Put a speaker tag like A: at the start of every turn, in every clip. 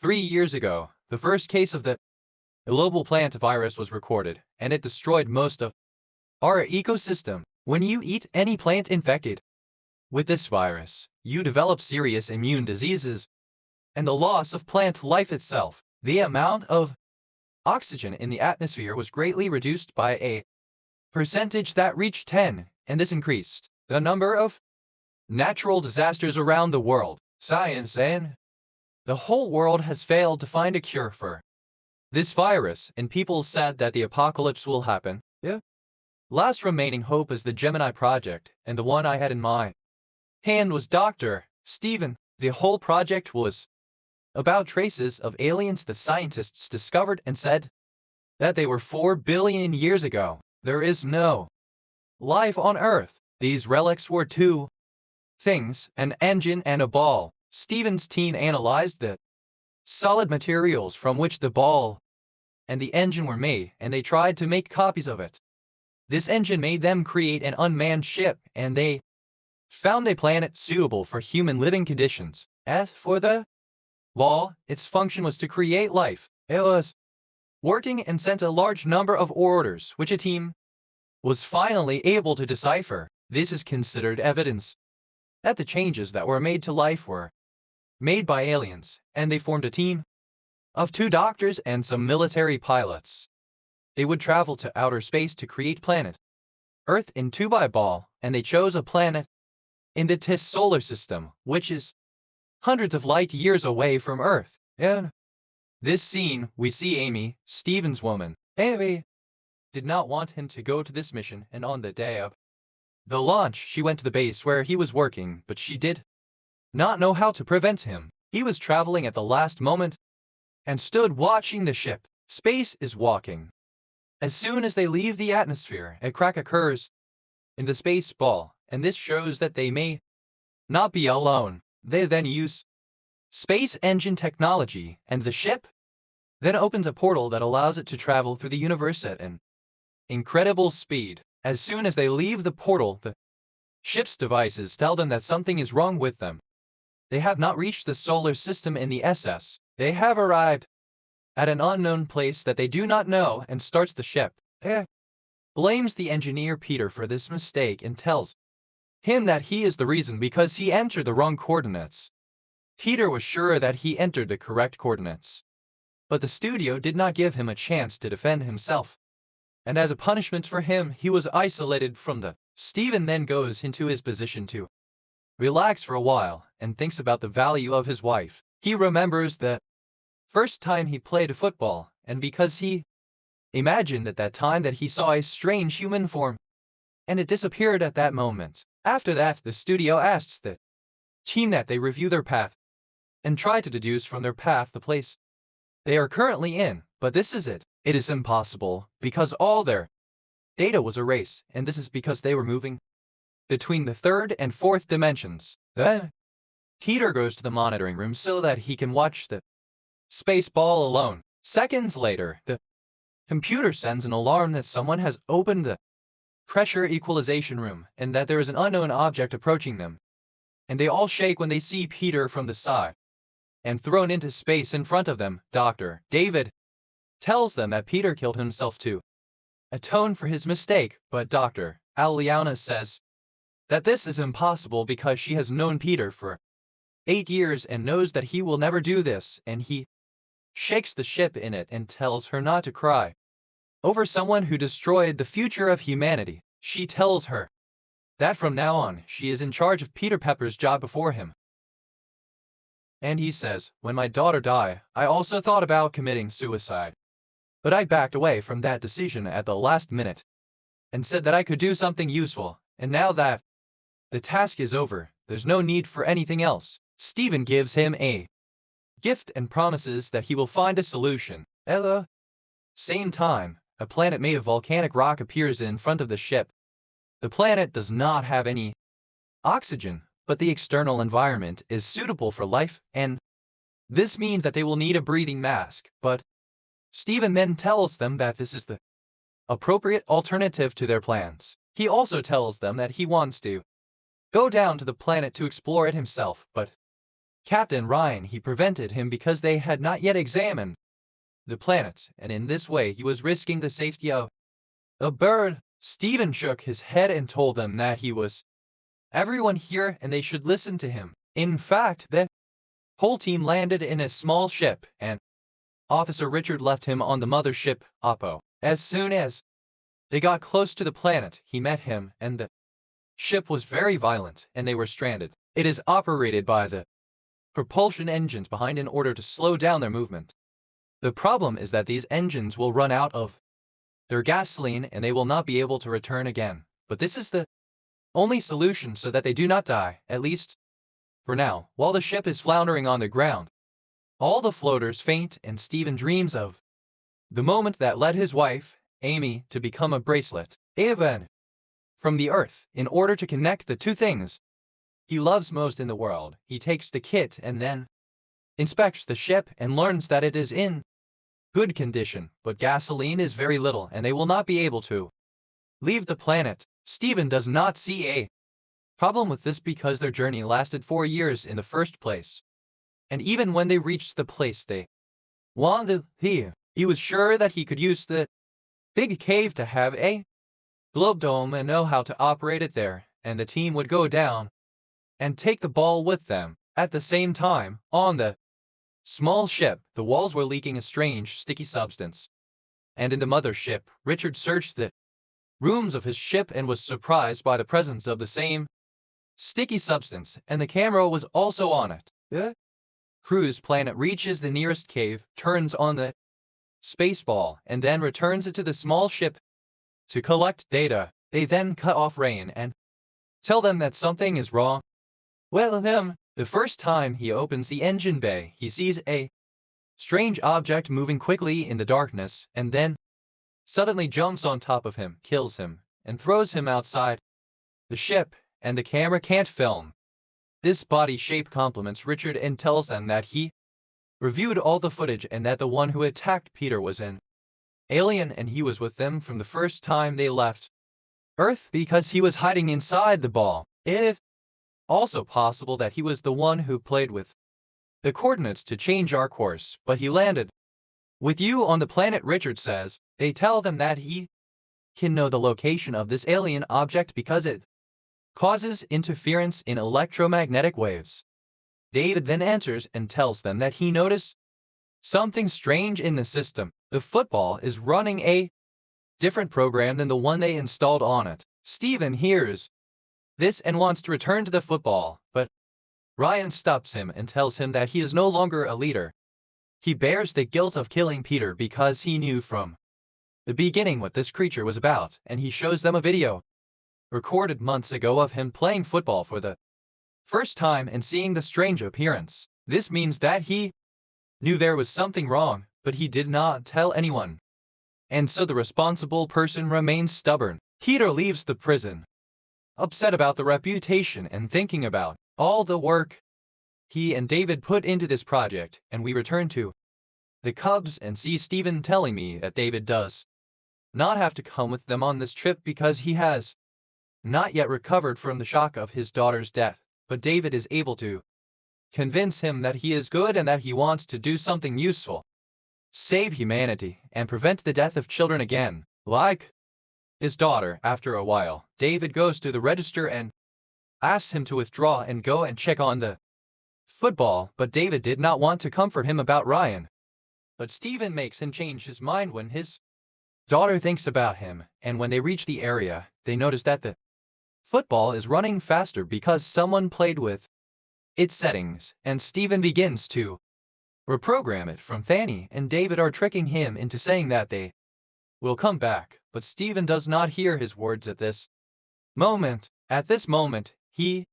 A: 3 years ago, the first case of the global plant virus was recorded, and it destroyed most of our ecosystem. When you eat any plant infected with this virus, you develop serious immune diseases and the loss of plant life itself. The amount of oxygen in the atmosphere was greatly reduced by a percentage that reached 10, and this increased the number of natural disasters around the world. Science and the whole world has failed to find a cure for this virus, and people said that the apocalypse will happen. Last remaining hope is the Gemini project, and the one I had in my hand was Dr. Stephen. The whole project was about traces of aliens the scientists discovered and said that they were 4 billion years ago. There is no life on Earth. These relics were two things, an engine and a ball. Stephen's team analyzed the solid materials from which the ball and the engine were made, and they tried to make copies of it. This engine made them create an unmanned ship, and they found a planet suitable for human living conditions. As for the ball, its function was to create life. It was working and sent a large number of orders, which a team was finally able to decipher. This is considered evidence that the changes that were made to life were made by aliens, and they formed a team of 2 doctors and some military pilots. They would travel to outer space to create planet Earth in 2x-ball, and they chose a planet in the TIS solar system, which is hundreds of light years away from Earth. In this scene, we see Amy, Stephen's woman. Amy did not want him to go to this mission, and on the day of the launch, she went to the base where he was working, but she did not know how to prevent him. He was traveling at the last moment and stood watching the ship. Space is walking. As soon as they leave the atmosphere, a crack occurs in the space ball, and this shows that they may not be alone. They then use space engine technology, and the ship then opens a portal that allows it to travel through the universe at an incredible speed. As soon as they leave the portal, the ship's devices tell them that something is wrong with them. They have not reached the solar system in the SS. They have arrived at an unknown place that they do not know, and starts the ship. Blames the engineer Peter for this mistake and tells him that he is the reason because he entered the wrong coordinates. Peter was sure that he entered the correct coordinates, but the studio did not give him a chance to defend himself, and as a punishment for him, he was isolated from the. Stephen then goes into his position to relax for a while and thinks about the value of his wife. He remembers the first time he played football, and because he imagined at that time that he saw a strange human form, and it disappeared at that moment. After that, the studio asks the team that they review their path and try to deduce from their path the place they are currently in, but this is it. It is impossible, because all their data was erased, and this is because they were moving between the 3rd and 4th dimensions. Then Peter goes to the monitoring room so that he can watch the space ball alone. Seconds later, the computer sends an alarm that someone has opened the pressure equalization room, and that there is an unknown object approaching them. And they all shake when they see Peter from the side and thrown into space in front of them. Dr. David tells them that Peter killed himself to atone for his mistake, but Dr. Aliana says that this is impossible because she has known Peter for 8 years and knows that he will never do this, and he shakes the ship in it and tells her not to cry over someone who destroyed the future of humanity. She tells her that from now on, she is in charge of Peter Pepper's job before him. And he says, when my daughter died, I also thought about committing suicide. But I backed away from that decision at the last minute and said that I could do something useful, and now that the task is over, there's no need for anything else. Stephen gives him a gift and promises that he will find a solution. At the same time, a planet made of volcanic rock appears in front of the ship. The planet does not have any oxygen, but the external environment is suitable for life, and this means that they will need a breathing mask. But Stephen then tells them that this is the appropriate alternative to their plans. He also tells them that he wants to go down to the planet to explore it himself, but Captain Ryan. He prevented him because they had not yet examined the planet, and in this way he was risking the safety of a bird. Stephen shook his head and told them that he was everyone here and they should listen to him. In fact, the whole team landed in a small ship, and Officer Richard left him on the mothership, Oppo. As soon as they got close to the planet, he met him, and the ship was very violent, and they were stranded. It is operated by the propulsion engines behind in order to slow down their movement. The problem is that these engines will run out of their gasoline and they will not be able to return again. But this is the only solution so that they do not die, at least for now. While the ship is floundering on the ground, all the floaters faint, and Stephen dreams of the moment that led his wife, Amy, to become a bracelet, even from the Earth. In order to connect the two things he loves most in the world, he takes the kit and then inspects the ship and learns that it is in good condition, but gasoline is very little and they will not be able to leave the planet. Stephen does not see a problem with this because their journey lasted 4 years in the first place. And even when they reached the place they wanted, he was sure that he could use the big cave to have a globe dome and know how to operate it there, and the team would go down and take the ball with them. At the same time, on the small ship, the walls were leaking a strange, sticky substance. And in the mothership, Richard searched the rooms of his ship and was surprised by the presence of the same sticky substance, and the camera was also on it. The cruise planet reaches the nearest cave, turns on the space ball, and then returns it to the small ship to collect data. They then cut off Rain and tell them that something is wrong with him. The first time he opens the engine bay, he sees a strange object moving quickly in the darkness, and then suddenly jumps on top of him, kills him, and throws him outside the ship, and the camera can't film. This body shape compliments Richard and tells them that he reviewed all the footage and that the one who attacked Peter was an alien and he was with them from the first time they left Earth because he was hiding inside the ball. It also possible that he was the one who played with the coordinates to change our course, but he landed with you on the planet, Richard says. They tell them that he can know the location of this alien object because it causes interference in electromagnetic waves. David then enters and tells them that he noticed something strange in the system. The football is running a different program than the one they installed on it. Stephen hears this and wants to return to the football, but Ryan stops him and tells him that he is no longer a leader. He bears the guilt of killing Peter because he knew from the beginning what this creature was about, and he shows them a video recorded months ago of him playing football for the first time and seeing the strange appearance. This means that he knew there was something wrong, but he did not tell anyone. And so the responsible person remains stubborn. Peter leaves the prison, upset about the reputation and thinking about all the work he and David put into this project, and we return to the Cubs and see Stephen telling me that David does not have to come with them on this trip because he has not yet recovered from the shock of his daughter's death, but David is able to convince him that he is good and that he wants to do something useful, save humanity, and prevent the death of children again, like his daughter. After a while, David goes to the register and asks him to withdraw and go and check on the football, but David did not want to comfort him about Ryan. But Stephen makes him change his mind when his daughter thinks about him, and when they reach the area, they notice that the football is running faster because someone played with its settings, and Stephen begins to reprogram it from Fanny and David are tricking him into saying that they will come back, but Stephen does not hear his words at this moment. At this moment, he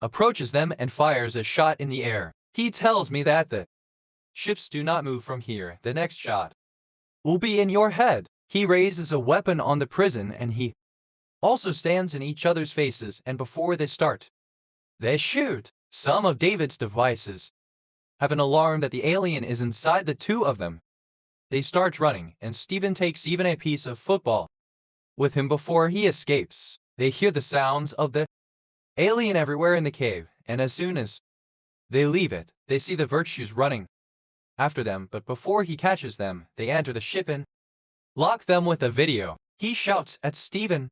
A: approaches them and fires a shot in the air. He tells me that the ships do not move from here. The next shot will be in your head. He raises a weapon on the prison and he also stands in each other's faces, and before they start, they shoot. Some of David's devices have an alarm that the alien is inside the two of them. They start running, and Stephen takes even a piece of football with him before he escapes. They hear the sounds of the alien everywhere in the cave, and as soon as They leave it. They see the virtues running after them, but before he catches them, they enter the ship and lock them with a video. He shouts at Steven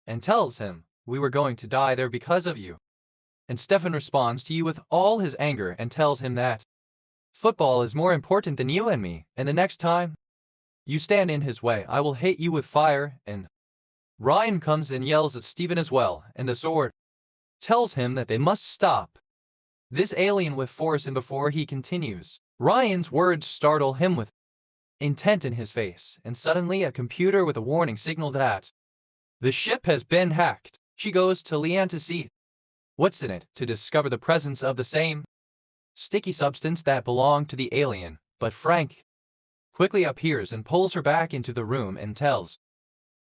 A: and tells him, "We were going to die there because of you." And Stefan responds to you with all his anger and tells him that football is more important than you and me, and the next time you stand in his way, I will hit you with fire. And Ryan comes and yells at Steven as well, and the sword tells him that they must stop this alien with force. And before he continues, Ryan's words startle him with intent in his face, and suddenly a computer with a warning signal that the ship has been hacked. She goes to Leanne to see what's in it, to discover the presence of the same sticky substance that belonged to the alien, but Frank quickly appears and pulls her back into the room and tells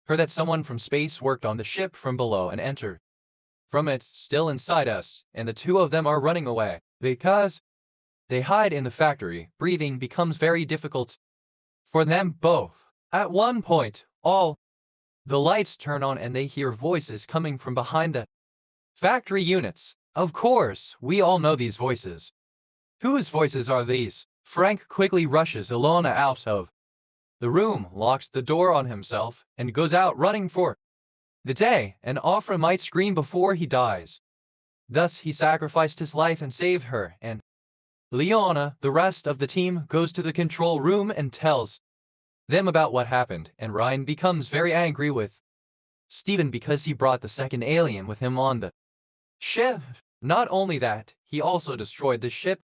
A: her that someone from space worked on the ship from below and entered from it, still inside us, and the two of them are running away. Because they hide in the factory, breathing becomes very difficult for them both. At one point, all the lights turn on and they hear voices coming from behind the factory units. Of course, we all know these voices. Whose voices are these? Frank quickly rushes Ilona out of the room, locks the door on himself, and goes out running for the day, and Afra might scream before he dies. Thus he sacrificed his life and saved her, and Leona, the rest of the team, goes to the control room and tells them about what happened, and Ryan becomes very angry with Steven because he brought the second alien with him on the ship. Not only that, he also destroyed the ship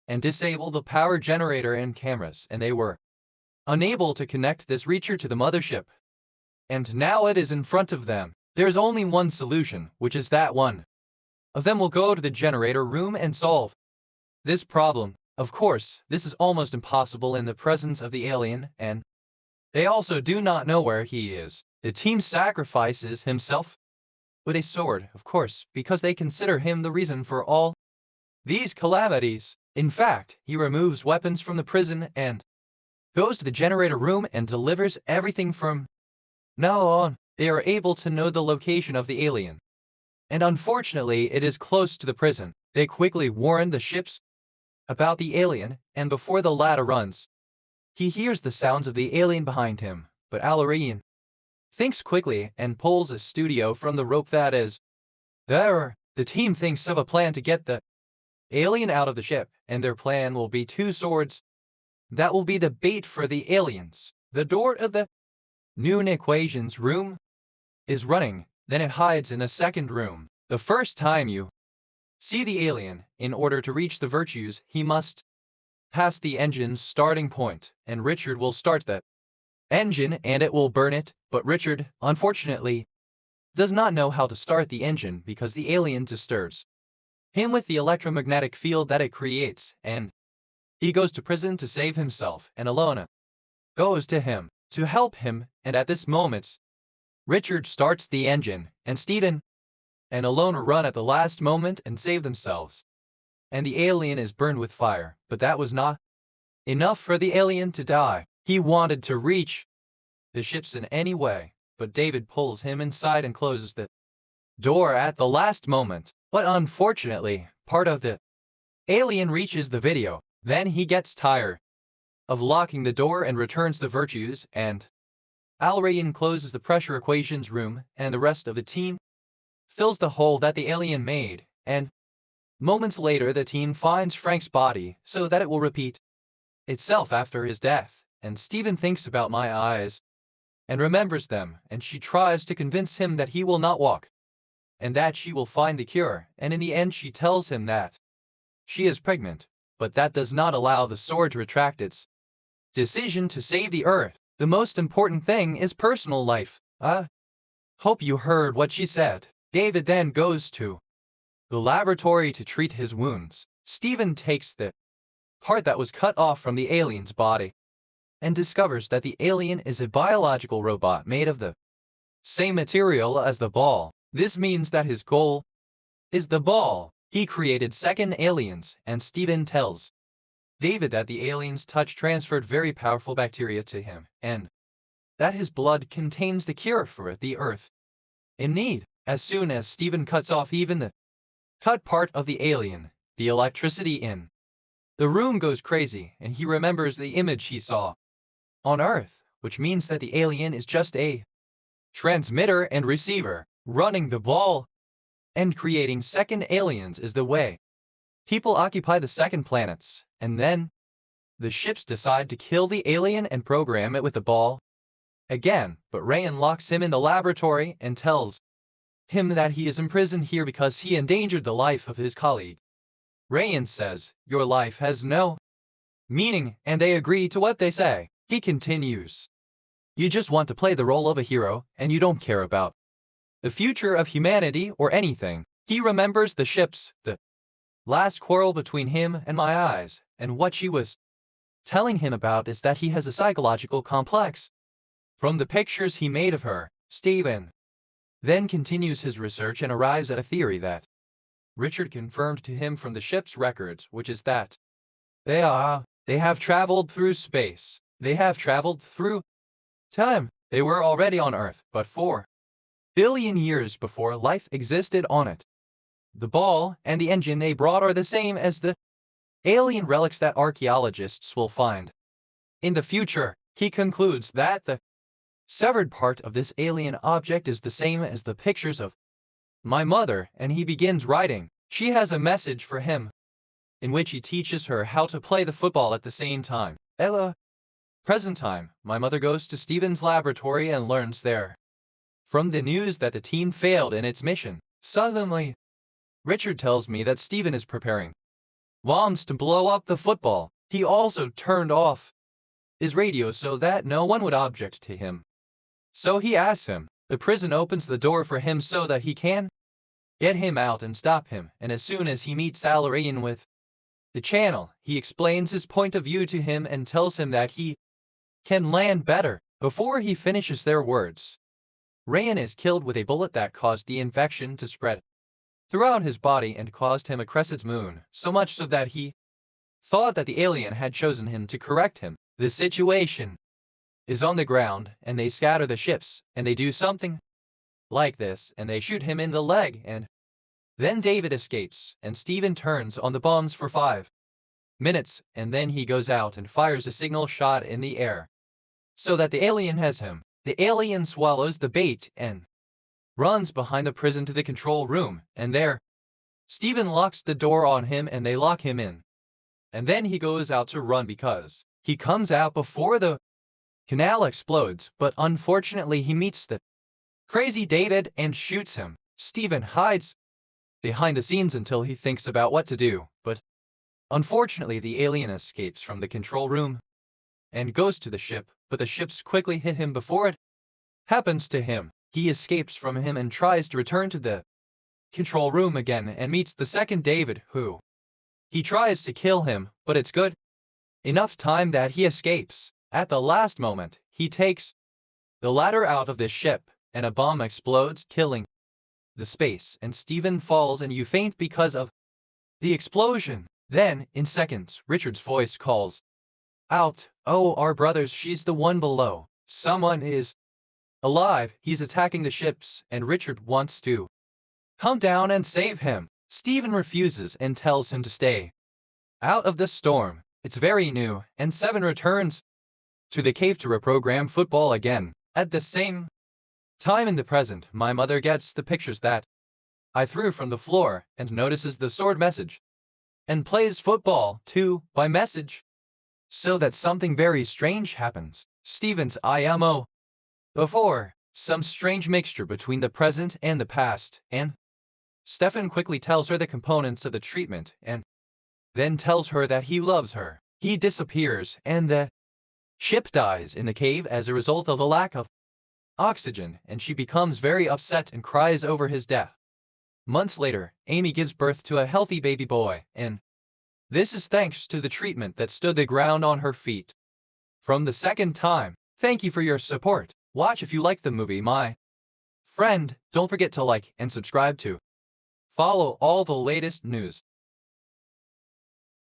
A: and disabled the power generator and cameras, and they were unable to connect this Reacher to the mothership. And now it is in front of them. There's only one solution, which is that one of them will go to the generator room and solve this problem. Of course, this is almost impossible in the presence of the alien, and they also do not know where he is. The team sacrifices himself with a sword, of course, because they consider him the reason for all these calamities. In fact, he removes weapons from the prison and goes to the generator room and delivers everything from now on. They are able to know the location of the alien, and unfortunately it is close to the prison. They quickly warn the ships about the alien, and before the latter runs, he hears the sounds of the alien behind him, but Alarian thinks quickly and pulls a studio from the rope that is there. The team thinks of a plan to get the alien out of the ship, and their plan will be two swords that will be the bait for the aliens. The door of the noon equations room is running, then it hides in a second room. The first time you see the alien, in order to reach the virtues, he must pass the engine's starting point, and Richard will start the engine and it will burn it, but Richard, unfortunately, does not know how to start the engine because the alien disturbs him with the electromagnetic field that it creates, and he goes to prison to save himself, and Ilona goes to him to help him, and at this moment, Richard starts the engine, and Steven and Ilona run at the last moment and save themselves, and the alien is burned with fire, but that was not enough for the alien to die. He wanted to reach the ships in any way, but David pulls him inside and closes the door at the last moment. But unfortunately, part of the alien reaches the video. Then he gets tired of locking the door and returns the virtues, and Alarian closes the pressure equations room, and the rest of the team fills the hole that the alien made, and moments later the team finds Frank's body so that it will repeat itself after his death, and Steven thinks about my eyes and remembers them, and she tries to convince him that he will not walk and that she will find the cure, and in the end she tells him that she is pregnant, but that does not allow the sword to retract its decision to save the Earth. The most important thing is personal life. Hope you heard what she said. David then goes to the laboratory to treat his wounds. Steven takes the part that was cut off from the alien's body and discovers that the alien is a biological robot made of the same material as the ball. This means that his goal is the ball. He created second aliens, and Steven tells David that the alien's touch transferred very powerful bacteria to him, and that his blood contains the cure for the Earth in need. As soon as Steven cuts off even the cut part of the alien, the electricity in the room goes crazy, and he remembers the image he saw on Earth, which means that the alien is just a transmitter and receiver. Running the ball and creating second aliens is the way people occupy the second planets, and then the ships decide to kill the alien and program it with the ball again, but Ryan locks him in the laboratory and tells him that he is imprisoned here because he endangered the life of his colleague. Ryan says, "Your life has no meaning," and they agree to what they say. He continues, "You just want to play the role of a hero, and you don't care about the future of humanity or anything." He remembers the ships, the last quarrel between him and my eyes, and what she was telling him about is that he has a psychological complex from the pictures he made of her. Stephen then continues his research and arrives at a theory that Richard confirmed to him from the ship's records, which is that they have traveled through space. They have traveled through time. They were already on Earth, but 4 billion years before life existed on it. The ball and the engine they brought are the same as the alien relics that archaeologists will find in the future. He concludes that the severed part of this alien object is the same as the pictures of my mother, and he begins writing. She has a message for him in which he teaches her how to play the football at the same time. At the present time, my mother goes to Stephen's laboratory and learns there from the news that the team failed in its mission. Suddenly, Richard tells me that Stephen is preparing bombs to blow up the football. He also turned off his radio so that no one would object to him. So he asks him. The prison opens the door for him so that he can get him out and stop him, and as soon as he meets Salarian with the channel, he explains his point of view to him and tells him that he can land better. Before he finishes their words, Ryan is killed with a bullet that caused the infection to spread throughout his body and caused him a crescent moon, so much so that he thought that the alien had chosen him to correct him. The situation is on the ground, and they scatter the ships, and they do something like this, and they shoot him in the leg, and then David escapes, and Stephen turns on the bombs for 5 minutes, and then he goes out and fires a signal shot in the air so that the alien has him. The alien swallows the bait and runs behind the prison to the control room, and there Stephen locks the door on him and they lock him in. And then he goes out to run because he comes out before the canal explodes, but unfortunately he meets the crazy David and shoots him. Stephen hides behind the scenes until he thinks about what to do, but unfortunately the alien escapes from the control room and goes to the ship, but the ships quickly hit him before it happens to him. He escapes from him and tries to return to the control room again and meets the second David, who he tries to kill him, but it's good enough time that he escapes. At the last moment, he takes the ladder out of the ship, and a bomb explodes, killing the space, and Stephen falls and you faint because of the explosion. Then, in seconds, Richard's voice calls out, "Oh, our brothers, she's the one below. Someone is alive. He's attacking the ships," and Richard wants to come down and save him. Stephen refuses and tells him to stay out of the storm. It's very new, and Seven returns to the cave to reprogram football again. At the same time in the present, my mother gets the pictures that I threw from the floor and notices the sword message and plays football too by message, so that something very strange happens. Stephen's IMO before some strange mixture between the present and the past, and Stefan quickly tells her the components of the treatment and then tells her that he loves her. He disappears and the ship dies in the cave as a result of the lack of oxygen, and she becomes very upset and cries over his death. Months later, Amy gives birth to a healthy baby boy, and this is thanks to the treatment that stood the ground on her feet from the second time. Thank you for your support. Watch if you like the movie, my friend. Don't forget to like and subscribe to follow all the latest news.